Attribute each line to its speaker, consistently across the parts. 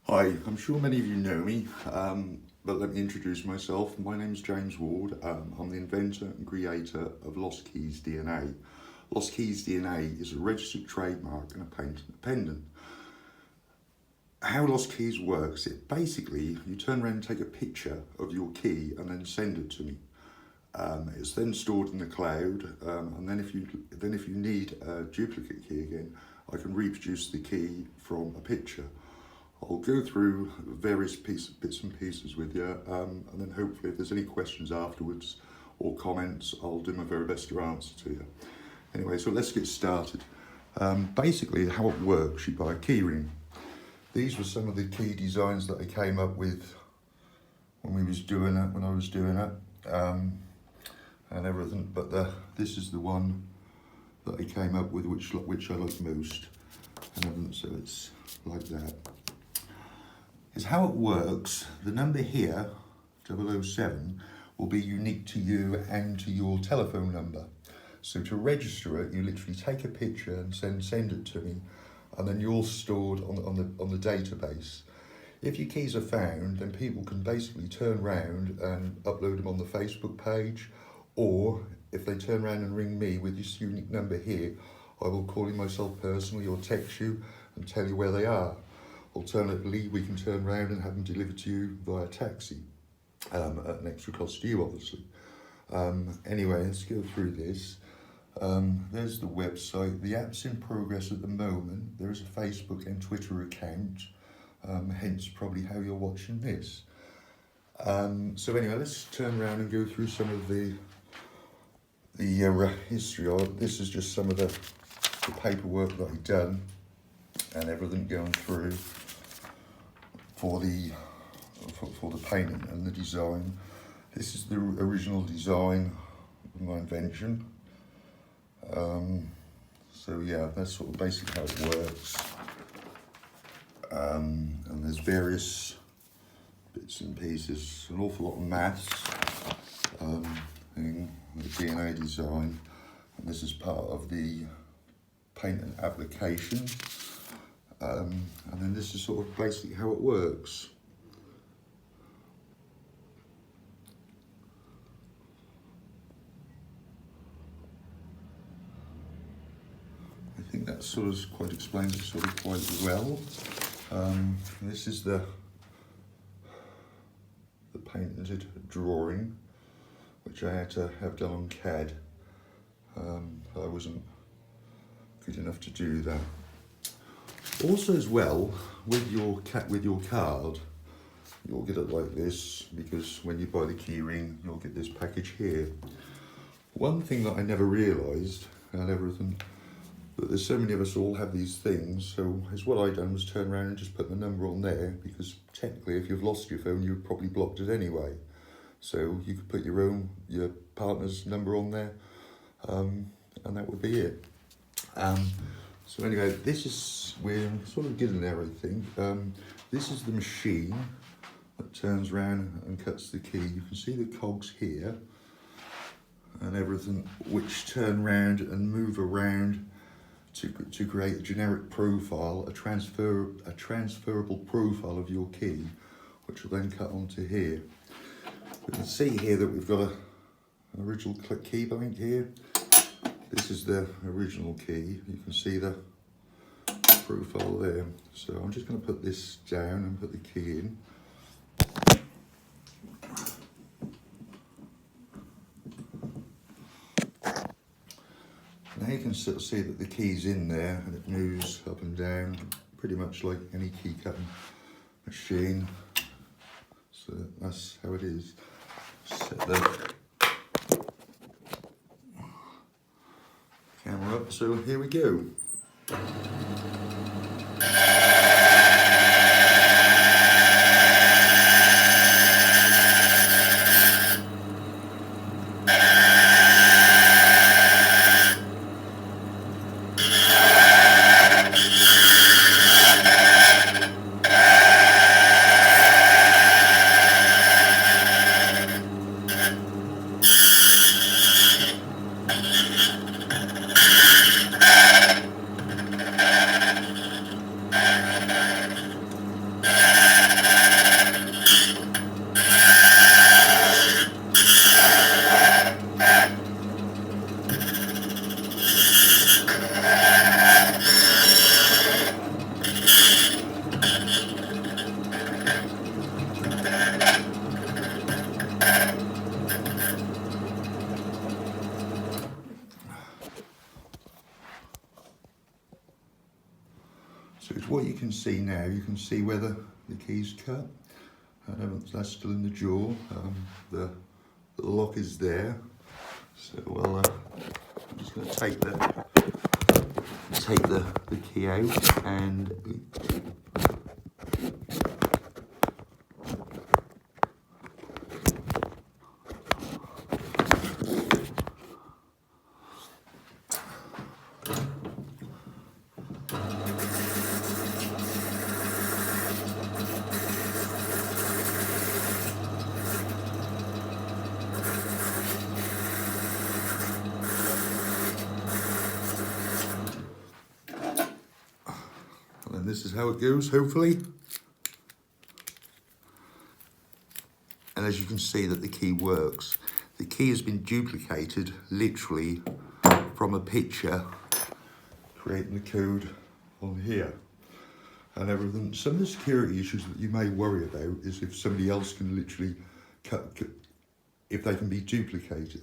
Speaker 1: Hi, I'm sure many of you know me, but let me introduce myself. My name is James Ward. I'm the inventor and creator of Lost Keys DNA. Lost Keys DNA is a registered trademark and a patent pendant. How Lost Keys works, it basically, you turn around and take a picture of your key and then send it to me. It's then stored in the cloud, and then if you need a duplicate key again, I can reproduce the key from a picture. I'll go through various bits and pieces with you, and then hopefully if there's any questions afterwards or comments, I'll do my very best to answer to you. Anyway, so let's get started. Basically, how it works, you buy a key ring. These were some of the key designs that I came up with when I was doing it, and everything. But this is the one that I came up with, which I like most, and everything. So it's like that. Is how it works. The number here, 007, will be unique to you and to your telephone number. So to register it, you literally take a picture and send it to me, and then you're stored on the database. If your keys are found, then people can basically turn around and upload them on the Facebook page, or if they turn around and ring me with this unique number here, I will call you myself personally or text you and tell you where they are. Alternatively, we can turn around and have them delivered to you via taxi, at an extra cost to you, obviously. Anyway, let's go through this. There's the website. The app's in progress at the moment. There is a Facebook and Twitter account, hence probably how you're watching this. So anyway, let's turn around and go through some of the history of it. This is just some of the paperwork that I've done and everything going through for the painting and the design. This is the original design of my invention. So yeah, that's sort of basically how it works. And there's various bits and pieces, an awful lot of maths, the DNA design, and this is part of the patent application. And then this is sort of basically how it works. I think that sort of quite explains it sort of quite well. This is the patented drawing, which I had to have done on CAD. I wasn't good enough to do that. Also, as well, with your card, you'll get it like this, because when you buy the key ring, you'll get this package here. One thing that I never realised, and everything, that there's so many of us all have these things, so is what I done was turn around and just put the number on there, because technically if you've lost your phone, you've probably blocked it anyway. So you could put your partner's number on there, and that would be it. So anyway, we're sort of getting there, I think. This is the machine that turns around and cuts the key. You can see the cogs here and everything, which turn round and move around to create a generic profile, a transferable profile of your key, which will then cut onto here. We can see here that we've got an original key bank here. This is the original key. You can see the profile there. So I'm just going to put this down and put the key in. Now you can sort of see that the key's in there and it moves up and down, pretty much like any key cutting machine. So that's how it is. Set the camera up, so here we go. what you can see now, you can see where the key's cut. That's still in the jaw. The lock is there. So I'm just going to take the key out and this is how it goes, hopefully. And as you can see that the key works. The key has been duplicated literally from a picture, creating the code on here and everything. Some of the security issues that you may worry about is if somebody else can literally if they can be duplicated,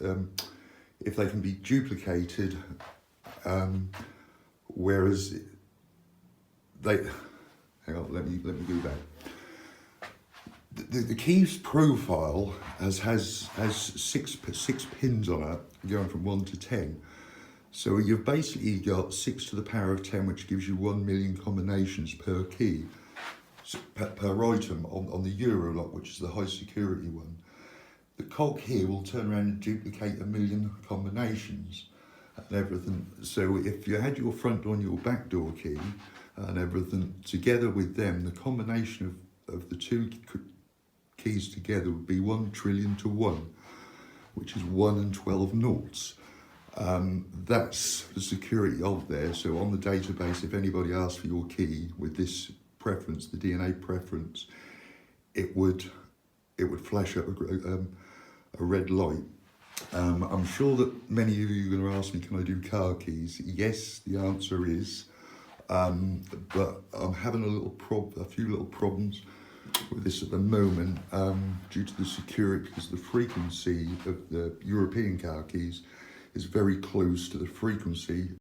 Speaker 1: whereas hang on, let me go back. The key's profile has six pins on it, going from 1 to 10. So you've basically got 6 to the power of 10, which gives you 1 million combinations per key, per item on the Euro lock, which is the high security one. The cock here will turn around and duplicate 1 million combinations and everything. So if you had your front door and your back door key and everything together with them, the combination of the two keys together would be 1 trillion to 1, which is 1 and 12 noughts. That's the security of there. So on the database, if anybody asks for your key with this preference, the DNA preference, it would flash up a red light. I'm sure that many of you are going to ask me, can I do car keys? Yes, the answer is, but I'm having a few little problems with this at the moment due to the security, because the frequency of the European car keys is very close to the frequency